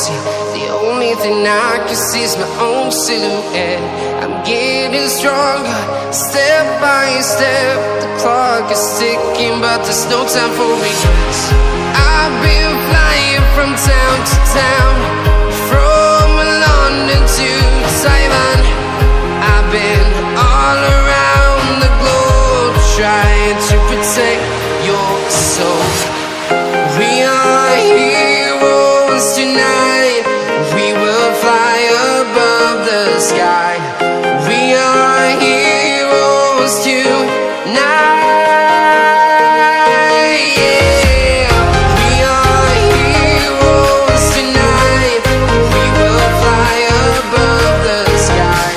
See, the only thing I can see is my own silhouette. I'm getting stronger, step by step. The clock is ticking, but there's no time for regrets. I've been flying from town to town, from London to Taiwan. I've been all around the globe, trying to protect your soul. We are heroes tonight. We will fly above the sky. We are heroes tonight. Yeah, we are heroes tonight. We will fly above the sky.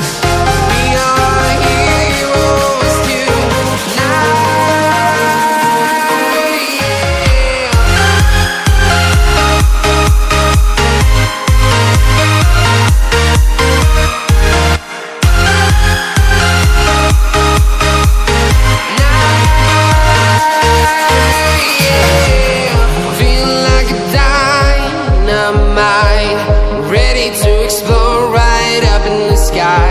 We are heroes tonight. Ready to explore right up in the sky.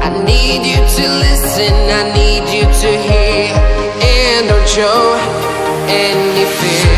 I need you to listen, I need you to hear, and don't show any fear.